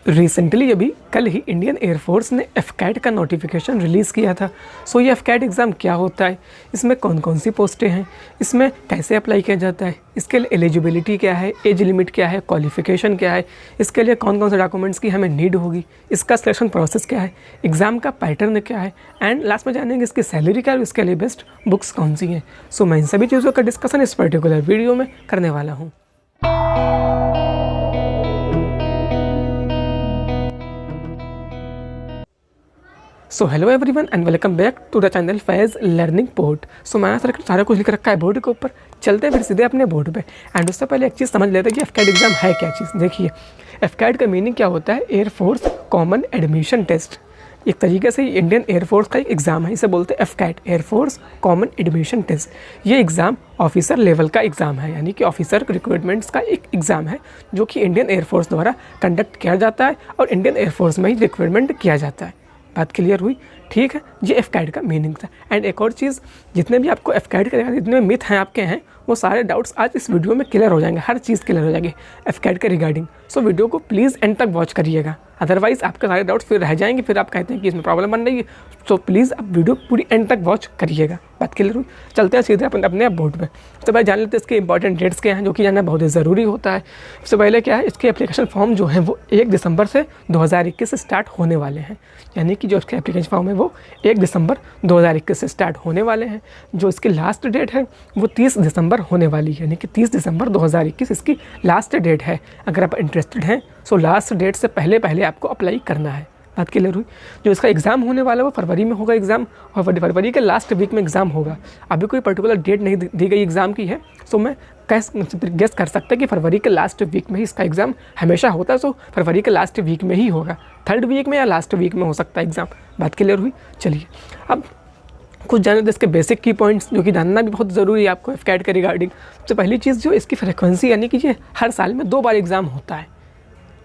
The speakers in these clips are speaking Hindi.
रिसेंटली अभी कल ही इंडियन एयरफोर्स ने एफकैट का नोटिफिकेशन रिलीज़ किया था। सो ये एफकैट एग्ज़ाम क्या होता है, इसमें कौन कौन सी पोस्टें हैं, इसमें कैसे अप्लाई किया जाता है, इसके लिए एलिजिबिलिटी क्या है, एज लिमिट क्या है, क्वालिफिकेशन क्या है, इसके लिए कौन कौन से डॉक्यूमेंट्स की हमें नीड होगी, इसका सिलेक्शन प्रोसेस क्या है, एग्ज़ाम का पैटर्न क्या है, एंड लास्ट में जानेंगे इसकी सैलरी क्या है, इसके लिए बेस्ट बुक्स कौन सी हैं। सो मैं इन सभी चीज़ों का डिस्कशन इस पर्टिकुलर वीडियो में करने वाला हूँ। So hello everyone and welcome back to the channel Faiz learning port. So मैंने सारा कुछ लिख रखा है बोर्ड के ऊपर, चलते हैं फिर सीधे अपने बोर्ड पे। एंड उससे पहले एक चीज़ समझ लेते हैं कि एफकैट एग्ज़ाम है क्या चीज़। देखिए, एफकैट का मीनिंग क्या होता है, एयरफोर्स कॉमन एडमिशन टेस्ट। एक तरीके से इंडियन एयरफोर्स का एक एग्ज़ाम है, इसे बोलते हैं AFCAT, air force common admission test. ये एग्ज़ाम ऑफिसर लेवल का एग्ज़ाम है, यानी कि ऑफिसर रिक्रूटमेंट्स का एक एग्ज़ाम है जो कि इंडियन एयरफोर्स द्वारा कंडक्ट किया जाता है और इंडियन एयरफोर्स में ही रिक्रूटमेंट किया जाता है। बात क्लियर हुई? ठीक है, ये एफकैट का मीनिंग था। एंड एक और चीज़, जितने भी आपको एफकैट के जितने मिथ हैं आपके हैं, वो सारे डाउट्स आज इस वीडियो में क्लियर हो जाएंगे, हर चीज़ क्लियर हो जाएगी एफकैट के रिगार्डिंग। सो वीडियो को प्लीज़ एंड तक वॉच करिएगा, अदरवाइज़ आपके सारे डाउट्स फिर रह जाएंगे, फिर आप कहते हैं कि इसमें प्रॉब्लम बन रही है। सो प्लीज़ आप वीडियो पूरी एंड तक वॉच करिएगा। बात क्लियर हुई? चलते हैं सीधे अपने बोर्ड पे। सबसे पहले जान लेते हैं इसके इंपॉर्टेंट डेट्स क्या हैं, जो कि जानना बहुत ही ज़रूरी होता है। सबसे पहले क्या है, इसके एप्लीकेशन फॉर्म जो है वो 1 दिसंबर से 2021 से स्टार्ट होने वाले हैं, यानी कि जो इसके एप्लीकेशन फॉर्म है वो 1 दिसंबर 2021 से स्टार्ट होने वाले हैं। जो इसकी लास्ट डेट है वो 30 दिसंबर होने वाली है, यानी कि 30 दिसंबर 2021 इसकी लास्ट डेट है। अगर आप इंटरेस्टेड हैं सो लास्ट डेट से पहले आपको अप्लाई करना है। बात क्लियर हुई? जो इसका एग्ज़ाम होने वाला है वो फरवरी में होगा एग्ज़ाम, और फरवरी के लास्ट वीक में एग्ज़ाम होगा। अभी कोई पर्टिकुलर डेट नहीं दी गई एग्ज़ाम की है, सो मैं गेस कर सकता है कि फरवरी के लास्ट वीक में ही इसका एग्ज़ाम हमेशा होता है। सो फरवरी के लास्ट वीक में ही होगा, 3rd वीक में या लास्ट वीक में हो सकता है एग्ज़ाम। बात क्लियर हुई? चलिए अब कुछ जाने तो इसके बेसिक की पॉइंट्स, जो कि जानना भी बहुत ज़रूरी है आपको एफकैट के रिगार्डिंग। सबसे पहली चीज़, जो इसकी फ्रिक्वेंसी, यानी कि ये हर साल में 2 बार एग्ज़ाम होता है।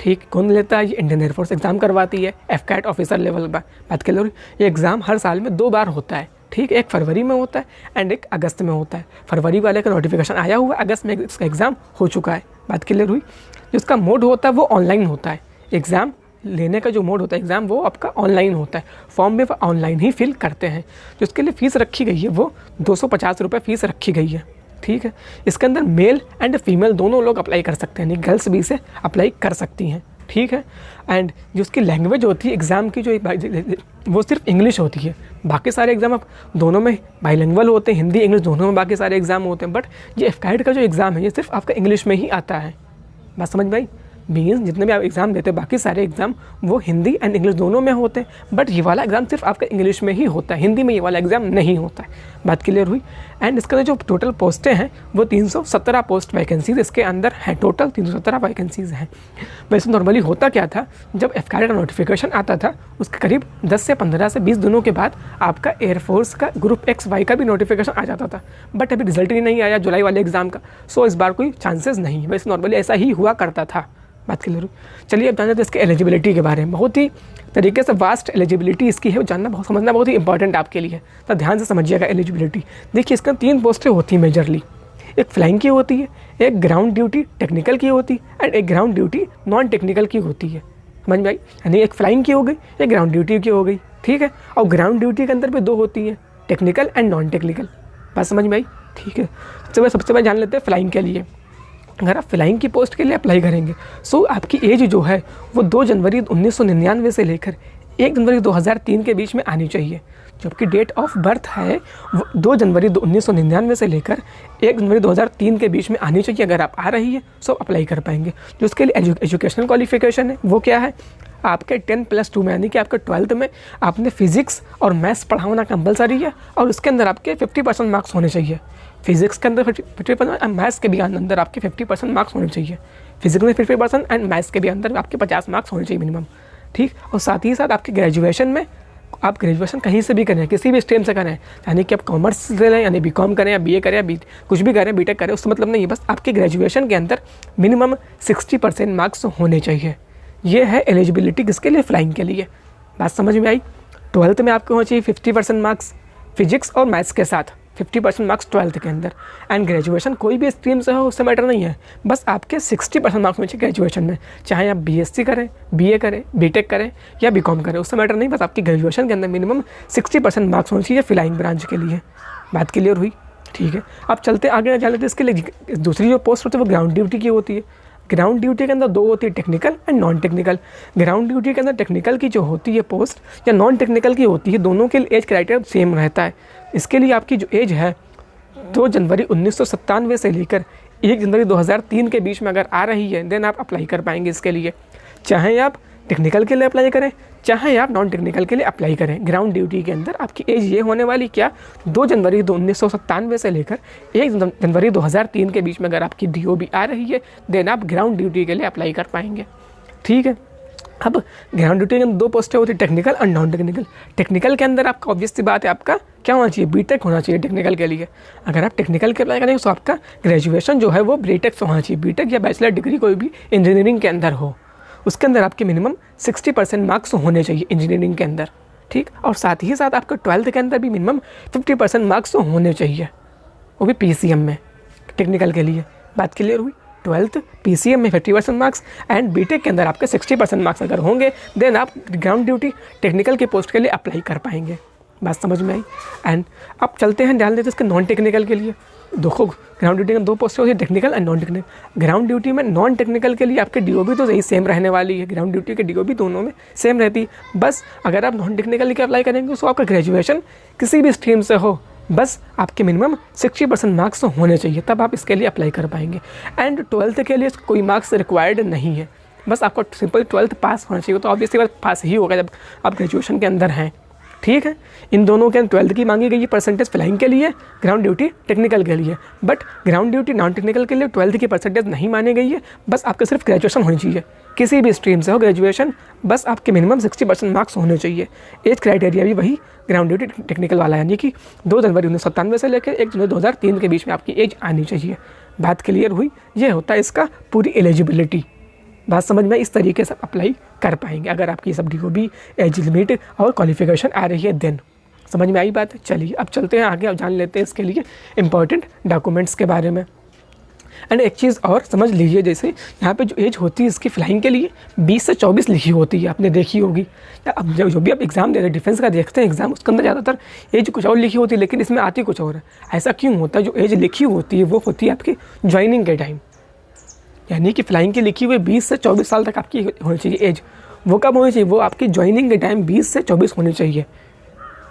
ठीक, कौन लेता है? ये इंडियन एयरफोर्स एग्ज़ाम करवाती है, एफकैट ऑफिसर लेवल पर। बात कर लो, ये एग्ज़ाम हर साल में 2 बार होता है। ठीक, एक फरवरी में होता है एंड एक अगस्त में होता है। फरवरी वाले का नोटिफिकेशन आया हुआ है, अगस्त में इसका एग्ज़ाम हो चुका है। बात क्लियर हुई? जो इसका मोड होता है वो ऑनलाइन होता है। एग्ज़ाम लेने का जो मोड होता है एग्ज़ाम, वो आपका ऑनलाइन होता है। फॉर्म भी ऑनलाइन ही फिल करते हैं। जो इसके लिए फ़ीस रखी गई है वो 250 रुपये फ़ीस रखी गई है। ठीक है, इसके अंदर मेल एंड फीमेल दोनों लोग अप्लाई कर सकते हैं, यानी गर्ल्स भी इसे अप्लाई कर सकती हैं। ठीक है, एंड जो उसकी लैंग्वेज होती है एग्ज़ाम की, जो वो सिर्फ इंग्लिश होती है। बाकी सारे एग्ज़ाम आप दोनों में बाइलिंगुअल होते हैं, हिंदी इंग्लिश दोनों में बाकी सारे एग्ज़ाम होते हैं। बट ये एफकैट का जो एग्ज़ाम है ये सिर्फ आपका इंग्लिश में ही आता है। बात समझ में आई? मीन्स जितने भी आप एग्ज़ाम देते हैं बाकी सारे एग्ज़ाम वो हिंदी एंड इंग्लिश दोनों में होते हैं, बट ये वाला एग्ज़ाम सिर्फ आपका इंग्लिश में ही होता है, हिंदी में ये वाला एग्ज़ाम नहीं होता है। बात क्लियर हुई? एंड इसके अंदर जो टोटल पोस्टें हैं वो 317 पोस्ट वैकेंसीज इसके अंदर हैं, टोटल 317 वैकेंसीज़ हैं। वैसे नॉर्मली होता क्या था, जब एफकैट का नोटिफिकेशन आता था उसके करीब 10 से 15 से 20 दिनों के बाद आपका एयरफोर्स का ग्रुप XY का भी नोटिफिकेशन आ जाता था। बट अभी रिजल्ट ही नहीं आया जुलाई वाले एग्ज़ाम का, सो इस बार कोई चांसेस नहीं है। वैसे नॉर्मली ऐसा ही हुआ करता था। बात क्लियर हुई? चलिए अब जानते हैं इसके एलिजिबिलिटी के बारे में। बहुत ही तरीके से वास्ट एलिजिबिलिटी इसकी है, जानना समझना बहुत ही इंपॉर्टेंट आपके लिए, तो ध्यान से समझिएगा एलिजिबिलिटी। देखिए, इसका 3 पोस्टें होती हैं मेजरली। एक फ्लाइंग की होती है, एक ग्राउंड ड्यूटी टेक्निकल की होती है एंड एक ग्राउंड ड्यूटी नॉन टेक्निकल की होती है। समझ में आई? यानी एक फ्लाइंग की हो गई, एक ग्राउंड ड्यूटी की हो गई। ठीक है, और ग्राउंड ड्यूटी के अंदर भी 2 होती हैं, टेक्निकल एंड नॉन टेक्निकल। बात समझ में आई? ठीक है, सबसे पहले जान लेते हैं फ्लाइंग के लिए। अगर आप फ्लाइंग की पोस्ट के लिए अप्लाई करेंगे सो आपकी एज जो है वो 2 जनवरी 1999 से लेकर 1 जनवरी 2003 के बीच में आनी चाहिए। जबकि डेट ऑफ बर्थ है वो 2 जनवरी 1999 से लेकर 1 जनवरी 2003 के बीच में आनी चाहिए। अगर आप आ रही है सो अप्लाई कर पाएंगे। जो उसके लिए एजुकेशनल क्वालिफिकेशन है वो क्या है, आपके 10+2 में, यानी कि आपके 12th में आपने फिजिक्स और मैथ्स पढ़ा होना कंपलसरी है, और उसके अंदर आपके 50% मार्क्स होने चाहिए। फिजिक्स के अंदर 50% एंड मैथ्स के भी अंदर आपके 50% मार्क्स होने चाहिए। फिजिक्स में 50% एंड मैथ्स के भी अंदर आपके 50 मार्क्स होने चाहिए मिनिमम। ठीक, और साथ ही साथ आपके ग्रेजुएशन में, आप ग्रेजुएशन कहीं से भी करें, किसी भी स्ट्रीम से करें, यानी कि आप कॉमर्स से लें, यानी BCom करें या BA करें या कुछ भी करें, BTech करें, उससे मतलब नहीं है। बस आपके ग्रेजुएशन के अंदर मिनिमम 60% मार्क्स होने चाहिए। ये है एलिजिबिलिटी किसके लिए? फ्लाइंग के लिए। बात समझ में आई? 12th में आपके होना चाहिए 50% मार्क्स फिजिक्स और मैथ्स के साथ। 50% मार्क्स 12th के अंदर। एंड ग्रेजुएशन कोई भी स्ट्रीम से हो उससे मैटर नहीं है, बस आपके 60% मार्क्स होने चाहिए ग्रेजुएशन में। चाहे आप BSc करें, BA करें, BTech करें या BCom करें, उससे मैटर नहीं, बस आपकी ग्रेजुएशन के अंदर मिनिमम 60% मार्क्स होने चाहिए फ्लाइंग ब्रांच के लिए। बात क्लियर हुई? ठीक है, अब चलते आगे जान लेते हैं। इसके लिए दूसरी जो पोस्ट होती है वो ग्राउंड ड्यूटी की होती है। ग्राउंड ड्यूटी के अंदर दो होती है, technical and non technical. Ground duty के अंदर टेक्निकल की जो होती है पोस्ट या नॉन टेक्निकल की होती है, दोनों के लिए एज क्राइटेरिया सेम रहता है। इसके लिए आपकी जो एज है 2 जनवरी 1997 से लेकर 1 जनवरी 2003 के बीच में अगर आ रही है, देन आप अप्लाई कर पाएंगे इसके लिए। चाहे आप टेक्निकल के लिए अप्लाई करें, चाहे आप नॉन टेक्निकल के लिए अप्लाई करें, ग्राउंड ड्यूटी के अंदर आपकी एज ये होने वाली क्या, 2 जनवरी 1997 से लेकर 1 जनवरी 2003 के बीच में अगर आपकी DOB आ रही है, देन आप ग्राउंड ड्यूटी के लिए अप्लाई कर पाएंगे। ठीक है, अब ग्राउंड ड्यूटी के अंदर 2 पोस्टें होती है, टेक्निकल और नॉन टेक्निकल। टेक्निकल के अंदर आपका ऑब्वियस सी बात है, आपका क्या होना चाहिए, BTech होना चाहिए टेक्निकल के लिए। अगर आप टेक्निकल के अप्लाई करेंगे तो आपका ग्रेजुएशन जो है वो BTech से होना चाहिए। BTech या बैचलर डिग्री कोई भी इंजीनियरिंग के अंदर हो, उसके अंदर आपके मिनिमम 60% मार्क्स होने चाहिए इंजीनियरिंग के अंदर। ठीक, और साथ ही साथ आपका 12th के अंदर भी मिनिमम 50% मार्क्स होने चाहिए, वो भी PCM में टेक्निकल के लिए। बात क्लियर हुई? 12th PCM में 50% मार्क्स एंड BTech के अंदर आपके 60% मार्क्स अगर होंगे, देन आप ग्राउंड ड्यूटी टेक्निकल के पोस्ट के लिए अप्लाई कर पाएंगे। बात समझ में आई? एंड अब चलते हैं, ध्यान देते हैं इसके नॉन टेक्निकल के लिए। देखो, ग्राउंड ड्यूटी में 2 पोस्ट होती है, technical and non technical. Ground duty में नॉन टेक्निकल के लिए आपके DOB तो यही सेम रहने वाली है, ग्राउंड ड्यूटी के DOB दोनों में सेम रहती है। बस अगर आप नॉन टेक्निकल के अप्लाई करेंगे तो आपका ग्रेजुएशन किसी भी स्ट्रीम से हो, बस आपके मिनिमम 60% मार्क्स होने चाहिए, तब आप इसके लिए अप्लाई कर पाएंगे। एंड 12th के लिए कोई मार्क्स रिक्वायर्ड नहीं है, बस आपको सिंपल 12th पास होना चाहिए। तो ऑब्वियसली बात पास ही होगा जब आप ग्रेजुएशन के अंदर हैं। ठीक है, इन दोनों के 12th की मांगी गई है परसेंटेज फ्लाइंग के लिए, ग्राउंड ड्यूटी टेक्निकल के लिए। But ground duty non technical के लिए 12th की परसेंटेज नहीं मानी गई है, बस आपके सिर्फ ग्रेजुएशन होनी चाहिए, किसी भी स्ट्रीम से हो ग्रेजुएशन, बस आपके मिनिमम 60% मार्क्स होने चाहिए। एज क्राइटेरिया भी वही ग्राउंड ड्यूटी टेक्निकल वाला, यानी कि 2 जनवरी 1997 से लेकर 1 जनवरी 2003 के बीच में आपकी एज आनी चाहिए। बात क्लियर हुई? ये होता है इसका पूरी एलिजिबिलिटी। बात समझ में? इस तरीके से अप्लाई कर पाएंगे अगर आपकी सब DOB, एज लिमिट और क्वालिफिकेशन आ रही है, देन। समझ में आई बात? चलिए अब चलते हैं आगे, अब जान लेते हैं इसके लिए इंपॉर्टेंट डॉक्यूमेंट्स के बारे में। एंड एक चीज़ और समझ लीजिए, जैसे यहाँ पे जो एज होती है इसकी फ्लाइंग के लिए 20 से 24 लिखी होती है, आपने देखी होगी। अब जो भी आप एग्ज़ाम दे रहे हैं, डिफेंस का देखते हैं एग्ज़ाम, उसके अंदर ज़्यादातर एज कुछ और लिखी होती है, लेकिन इसमें आती कुछ और है। ऐसा क्यों होता है? जो एज लिखी होती है वो होती है आपकी ज्वाइनिंग के टाइम, यानी कि फ्लाइंग की लिखी हुई 20 से 24 साल तक आपकी होनी चाहिए एज। वो कब होनी चाहिए? वो आपकी ज्वाइनिंग के टाइम 20 से 24 होनी चाहिए,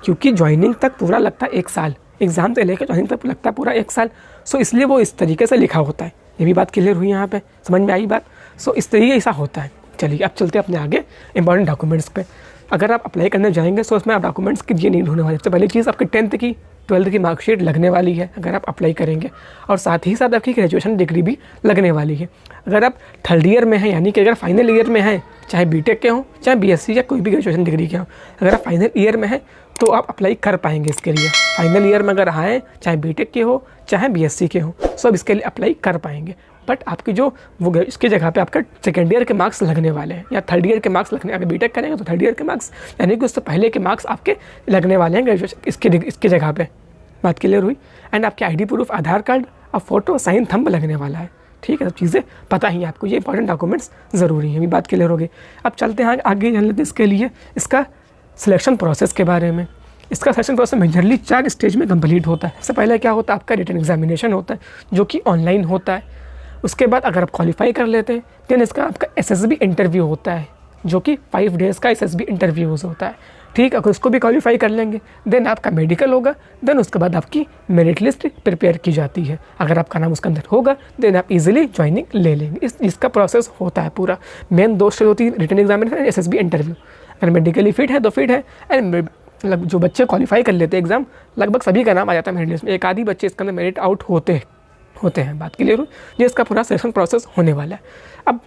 क्योंकि ज्वाइनिंग तक पूरा लगता है 1 साल, एग्ज़ाम से लेकर ज्वाइनिंग तक लगता है पूरा 1 साल। सो इसलिए वो इस तरीके से लिखा होता है। ये भी बात क्लियर हुई यहाँ पे, समझ में आई बात? सो इस तरीके ऐसा होता है। चलिए अब चलते हैं अपने आगे इंपॉर्टेंट डॉक्यूमेंट्स पे। अगर आप अप्लाई करने जाएंगे तो उसमें आप डॉक्यूमेंट्स की ये नीड होने वाली। सबसे पहली चीज़ आपके 10th की 12th की मार्कशीट लगने वाली है अगर आप अप्लाई करेंगे, और साथ ही साथ आपकी ग्रेजुएशन डिग्री भी लगने वाली है। अगर आप 3rd ईयर में हैं, यानी कि अगर फाइनल ईयर में हैं, चाहे BTech के हों, चाहे BSc या कोई भी ग्रेजुएशन डिग्री के हों, अगर आप फाइनल ईयर में हैं तो आप अप्लाई कर पाएंगे इसके लिए। फाइनल ईयर में अगर आए, चाहे BTech के हो, चाहे BSc के हो, सब इसके लिए अप्लाई कर पाएंगे। बट आपकी जो वो इसकी जगह पे आपका 2nd ईयर के मार्क्स लगने वाले हैं, या 3rd ईयर के मार्क्स लगने। अगर BTech करेंगे तो 3rd ईयर के मार्क्स, यानी कि उससे पहले के मार्क्स आपके लगने वाले हैं ग्रेजुएशन इसके जगह पे। बात क्लियर हुई? एंड आपके ID प्रूफ, आधार कार्ड और फोटो, साइन, थंब लगने वाला है। ठीक है, सब चीज़ें पता ही है आपको, ये इंपॉर्टेंट डॉक्यूमेंट्स ज़रूरी हैं। अभी बात क्लियर हो गई। अब चलते हैं आगे जान लेते हैं इसके लिए इसका सिलेक्शन प्रोसेस के बारे में। इसका सिलेक्शन प्रोसेस मेजरली 4 स्टेज में कंप्लीट होता है। सबसे पहले क्या होता है, आपका रिटन एग्जामिनेशन होता है जो कि ऑनलाइन होता है। उसके बाद अगर आप क्वालिफाई कर लेते हैं, देन इसका आपका SSB इंटरव्यू होता है, जो कि 5 डेज़ का SSB इंटरव्यूज़ होता है। ठीक, अगर उसको भी क्वालिफाई कर लेंगे, देन आपका मेडिकल होगा, देन उसके बाद आपकी मेरिट लिस्ट प्रिपेयर की जाती है। अगर आपका नाम उसके अंदर होगा, देन आप इजीली ज्वाइनिंग ले लेंगे। इसका प्रोसेस होता है पूरा। मेन 2 स्टेज होती है, written examination and SSB interview. अगर मेडिकली फिट है तो फिट है, एंड जो बच्चे क्वालिफाई कर लेते हैं एग्जाम, लगभग सभी का नाम आ जाता है मेरिट लिस्ट में। एक आधी बच्चे इसके अंदर मेरिट आउट होते हैं। बात क्लियर हो? ये इसका पूरा सिलेक्शन प्रोसेस होने वाला है। अब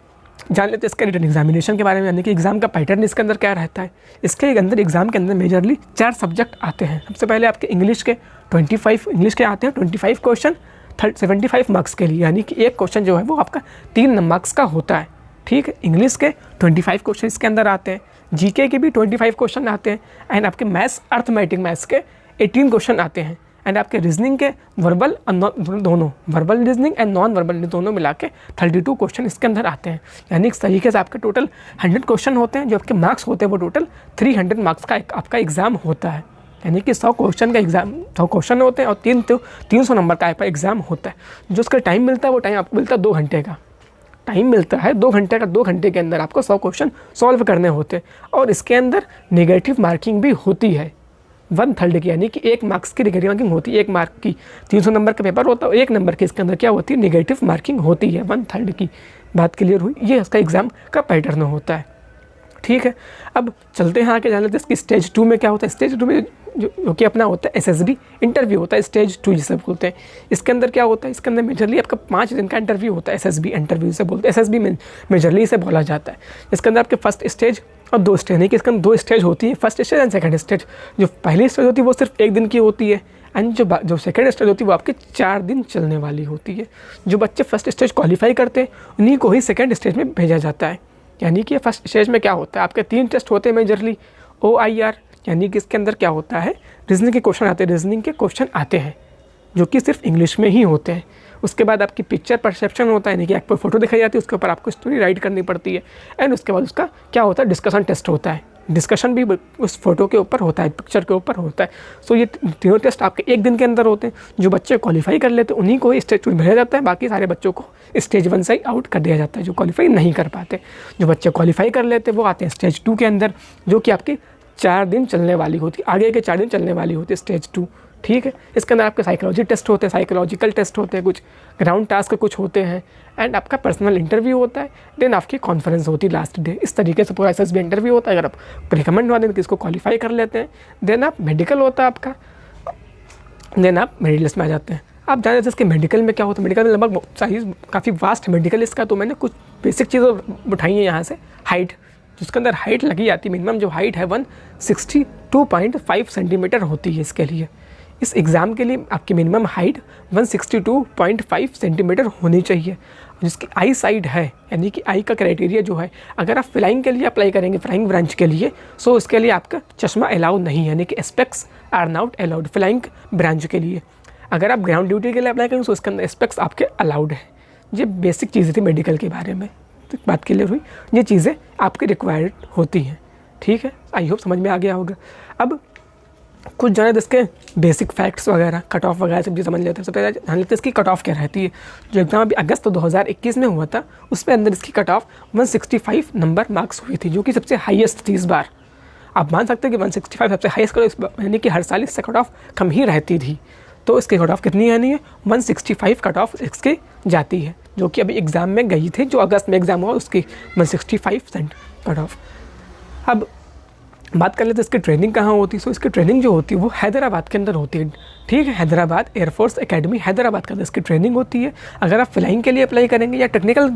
जान लेते हैं इसका रिटन एग्जामिनेशन के बारे में, यानी कि एग्जाम का पैटर्न इसके अंदर क्या रहता है। इसके अंदर एग्जाम के अंदर मेजरली 4 सब्जेक्ट आते हैं। सबसे पहले आपके इंग्लिश के 25 इंग्लिश के आते हैं, 25 क्वेश्चन 75 मार्क्स के लिए, यानी कि एक क्वेश्चन जो है वो आपका 3 मार्क्स का होता है। ठीक है, इंग्लिश के 25 क्वेश्चन इसके अंदर आते हैं, GK के भी 25 क्वेश्चन आते हैं, एंड आपके मैथ्स, अर्थमेटिक मैथ्स के 18 क्वेश्चन आते हैं, एंड आपके रीजनिंग के वर्बल दोनों, verbal reasoning and non verbal दोनों मिला के 32 क्वेश्चन इसके अंदर आते हैं। यानी इस तरीके से आपके टोटल 100 क्वेश्चन होते हैं, जो आपके मार्क्स होते हैं वो टोटल 300 मार्क्स का आपका एग्ज़ाम होता है। यानी कि 100 क्वेश्चन का एग्जाम, 100 क्वेश्चन होते हैं और 300 नंबर का आपका एग्ज़ाम होता है। जो उसका टाइम मिलता है वो टाइम आपको मिलता है 2 घंटे का टाइम मिलता है, 2 घंटे का। 2 घंटे के अंदर आपको 100 क्वेश्चन सॉल्व करने होते हैं और इसके अंदर नेगेटिव मार्किंग भी होती है 1/3 की, यानी कि 1 मार्क्स की नेगेटिव मार्किंग होती है। 1 मार्क की 300 नंबर का पेपर होता है, 1 नंबर की इसके अंदर क्या होती है, नेगेटिव मार्किंग होती है 1/3 की। बात क्लियर हुई? ये इसका एग्ज़ाम का पैटर्न होता है। ठीक है, अब चलते हैं आगे, जान लेते हैं इसकी स्टेज 2 में क्या होता है। स्टेज 2 में जो कि अपना होता है SSB इंटरव्यू होता है, स्टेज 2 जिसे बोलते हैं। इसके अंदर क्या होता है, इसके अंदर मेजरली आपका 5 दिन का इंटरव्यू होता है। SSB इंटरव्यू से बोलते हैं, SSB में मेजरली इसे बोला जाता है। इसके अंदर आपके फर्स्ट स्टेज और 2 स्टेज, यानी कि इसके अंदर 2 स्टेज होती है, first stage and second stage. जो पहली स्टेज होती है वो सिर्फ 1 दिन की होती है एंड जो सेकंड स्टेज होती है वो आपके 4 दिन चलने वाली होती है। जो बच्चे फर्स्ट स्टेज क्वालिफाई करते हैं उन्हीं को ही सेकंड स्टेज में भेजा जाता है। यानी कि फर्स्ट स्टेज में क्या होता है, आपके 3 टेस्ट होते हैं मेजरली। OIR यानी कि इसके अंदर क्या होता है, रीजनिंग के क्वेश्चन आते हैं, रीजनिंग के क्वेश्चन आते हैं जो कि सिर्फ इंग्लिश में ही होते हैं। उसके बाद आपकी पिक्चर परसेप्शन होता है, यानी कि आपको फोटो दिखाई जाती है, उसके ऊपर आपको स्टोरी राइट करनी पड़ती है। एंड उसके बाद उसका क्या होता है, डिस्कशन टेस्ट होता है। डिस्कशन भी उस फोटो के ऊपर होता है, पिक्चर के ऊपर होता है। सो ये तीनों टेस्ट आपके 1 दिन के अंदर होते हैं। जो बच्चे क्वालिफाई कर लेते हैं उन्हीं को स्टेज 2 भेजा जाता है, बाकी सारे बच्चों को स्टेज 1 से आउट कर दिया जाता है, जो क्वालिफाई नहीं कर पाते। जो बच्चे क्वालिफाई कर लेते हैं वो आते हैं स्टेज 2 के अंदर, जो कि आपकी 4 दिन चलने वाली होती है, आगे के 4 दिन चलने वाली होती है स्टेज 2। ठीक है, इसके अंदर आपके साइकोलॉजी टेस्ट होते हैं, साइकोलॉजिकल टेस्ट होते हैं, कुछ ग्राउंड टास्क कुछ होते हैं एंड आपका पर्सनल इंटरव्यू होता है। देन आपकी कॉन्फ्रेंस होती है लास्ट डे। इस तरीके से पूरा SSB इंटरव्यू होता है। अगर आप रिकमेंड वाले किसको क्वालिफाई कर लेते हैं, देन आप मेडिकल होता है आपका, देन आप मेरिट लिस्ट में आ जाते हैं। आप जान लेते हैं इसके मेडिकल में क्या होता है। मेडिकल में लगभग साइज काफ़ी वास्ट मेडिकल इसका, तो मैंने कुछ बेसिक चीज़ें उठाई हैं यहाँ से। हाइट, जिसके अंदर हाइट लगी जाती है, मिनिमम जो हाइट है 162.5 सेंटीमीटर होती है इसके लिए। इस एग्ज़ाम के लिए आपकी मिनिमम हाइट 162.5 सेंटीमीटर होनी चाहिए। जिसकी आई साइड है, यानी कि आई का क्राइटेरिया जो है, अगर आप फ्लाइंग के लिए अप्लाई करेंगे, फ्लाइंग ब्रांच के लिए, सो इसके लिए आपका चश्मा अलाउड नहीं है, यानी कि specs are not allowed flying branch के लिए। अगर आप ग्राउंड ड्यूटी के लिए अप्लाई करेंगे तो इसके अंदर स्पेक्स आपके अलाउड है। ये बेसिक चीज़ें थी मेडिकल के बारे में, तो बात क्लियर हुई। ये चीज़ें आपके रिक्वायर्ड होती हैं। ठीक है, आई होप समझ में आ गया होगा। अब कुछ जाने इसके बेसिक फैक्ट्स वगैरह, कट ऑफ वगैरह सब चीज़ समझ लेते हैं। सबसे पहले जान लेते हैं इसकी कट ऑफ क्या रहती है। जो एग्ज़ाम अभी अगस्त 2021 में हुआ था, उसमें अंदर इसकी कट ऑफ 165 नंबर मार्क्स हुई थी, जो कि सबसे हाईएस्ट थी इस बार। आप मान सकते हैं कि 165 सबसे हाईएस्ट कट ऑफ, यानी कि हर साल इससे कट ऑफ कम ही रहती थी। तो इसकी कट ऑफ कितनी आनी है, 165 कट ऑफ इसकी जाती है, जो कि अभी एग्ज़ाम में गई थी। जो अगस्त में एग्ज़ाम हुआ उसकी 165% कट ऑफ। अब बात कर लेते हैं इसकी ट्रेनिंग कहाँ होती है। सो इसकी ट्रेनिंग जो होती है वो हैदराबाद के अंदर होती है। ठीक है, हैदराबाद एयरफोर्स एकेडमी हैदराबाद के अंदर इसकी ट्रेनिंग होती है। अगर आप फ्लाइंग के लिए अप्लाई करेंगे या टेक्निकल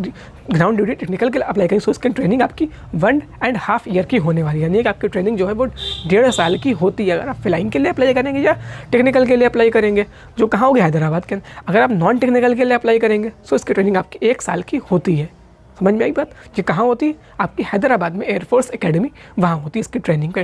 ग्राउंड ड्यूटी टेक्निकल के लिए अप्लाई करेंगे, तो इसकी ट्रेनिंग आपकी 1.5 ईयर की होने वाली है। यानी कि आपकी ट्रेनिंग जो है वो 1.5 साल की होती है। अगर आप फ्लाइंग के लिए अप्लाई करेंगे या टेक्निकल के लिए अप्लाई करेंगे, जो कहाँ होगी, हैदराबाद के अंदर। अगर आप नॉन टेक्निकल के लिए अप्लाई करेंगे तो इसकी ट्रेनिंग आपकी 1 साल की होती है। समझ में आई बात? ये कहाँ होती है, आपकी हैदराबाद में एयरफोर्स एकेडमी, वहाँ होती है इसकी ट्रेनिंग का।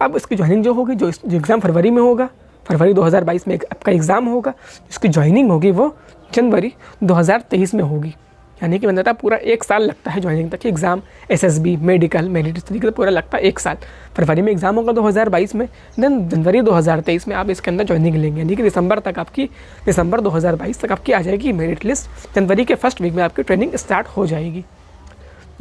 अब इसकी ज्वाइनिंग जो होगी, जो एग्ज़ाम फरवरी में होगा, फरवरी 2022 में आपका एग्ज़ाम होगा, इसकी ज्वाइनिंग होगी वो जनवरी 2023 में होगी। यानी कि मतलब पूरा 1 साल लगता है ज्वाइनिंग तक। एग्ज़ाम SSB मेडिकल मेरिट इस तरीके से पूरा लगता है 1 साल। फरवरी में एग्ज़ाम होगा 2022 में, देन जनवरी 2023 में आप इसके अंदर ज्वाइनिंग लेंगे। यानी कि दिसंबर 2022 तक आपकी आ जाएगी मेरिट लिस्ट। जनवरी के फर्स्ट वीक में आपकी ट्रेनिंग स्टार्ट हो जाएगी।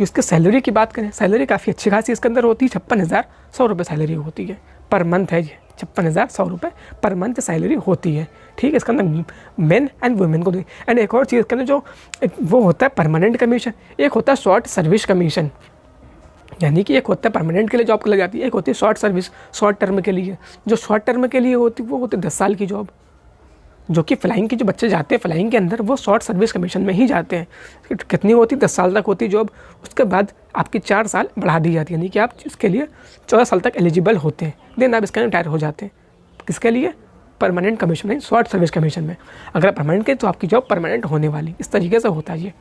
उसके सैलरी की बात करें, सैलरी काफ़ी अच्छी खासी इसके अंदर होती है। 56,100 रुपये सैलरी होती है पर मंथ है। ये 56,100 रुपये पर मंथ सैलरी होती है। ठीक है, इसके अंदर मेन एंड वुमेन को। एंड एक और चीज़ इसके अंदर जो वो होता है परमानेंट कमीशन, एक होता है शॉर्ट सर्विस कमीशन। यानी कि एक होता है परमानेंट के लिए जॉब लग जाती है, एक होती है शॉर्ट सर्विस, शॉर्ट टर्म के लिए। जो शॉर्ट टर्म के लिए होती है वो होती है 10 साल की जॉब, जो कि फ्लाइंग के जो बच्चे जाते हैं फ्लाइंग के अंदर, वो शॉर्ट सर्विस कमीशन में ही जाते हैं। कितनी होती है, 10 साल तक होती है जॉब। उसके बाद आपकी 4 साल बढ़ा दी जाती है, यानी कि आप इसके लिए 14 साल तक एलिजिबल होते हैं। देन आप इसके अंदर रिटायर हो जाते हैं। किसके लिए, परमानेंट कमीशन में, शॉर्ट सर्विस कमीशन में। अगर आप परमानेंट के तो आपकी जॉब परमानेंट होने वाली, इस तरीके से होता है ये।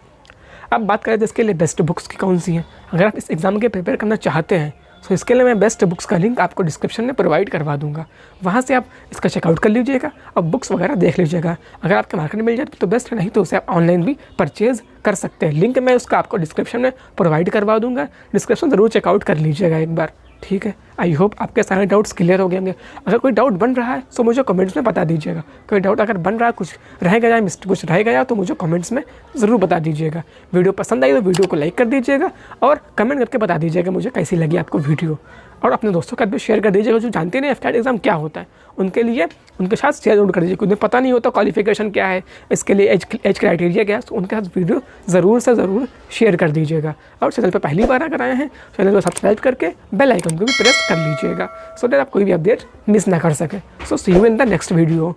अब बात करें तो इसके लिए बेस्ट बुक्स की कौन सी हैं। अगर आप इस एग्ज़ाम के प्रिपेयर करना चाहते हैं सो इसके लिए मैं बेस्ट बुक्स का लिंक आपको डिस्क्रिप्शन में प्रोवाइड करवा दूंगा, वहाँ से आप इसका चेकआउट कर लीजिएगा और बुक्स वगैरह देख लीजिएगा। अगर आपके मार्केट में मिल जाए तो बेस्ट है, नहीं तो उसे आप ऑनलाइन भी परचेज़ कर सकते हैं। लिंक मैं उसका आपको डिस्क्रिप्शन में प्रोवाइड करवा दूंगा, डिस्क्रिप्शन ज़रूर चेकआउट कर लीजिएगा एक बार, ठीक है। आई होप आपके सारे डाउट्स क्लियर हो गए होंगे। अगर कोई डाउट बन रहा है तो मुझे कमेंट्स में बता दीजिएगा। कोई डाउट अगर बन रहा है, कुछ रह गया, कुछ रह गया तो मुझे कमेंट्स में ज़रूर बता दीजिएगा। वीडियो पसंद आई तो वीडियो को लाइक कर दीजिएगा और कमेंट करके बता दीजिएगा मुझे कैसी लगी आपको वीडियो, और अपने दोस्तों के साथ भी शेयर कर दीजिएगा जो जानते नहीं एफकेट एग्ज़ाम क्या होता है, उनके लिए उनके साथ शेयर जरूर कर दीजिए। उन्हें पता नहीं होता क्वालिफिकेशन क्या है, इसके लिए एज क्राइटेरिया क्या है, तो उनके साथ वीडियो ज़रूर से ज़रूर शेयर कर दीजिएगा। और चैनल पर पहली बार अगर आए हैं चैनल को सब्सक्राइब करके बेल आइकन को भी प्रेस कर लीजिएगा, सो दैट आप कोई भी अपडेट मिस ना कर सके। So see you in the next video.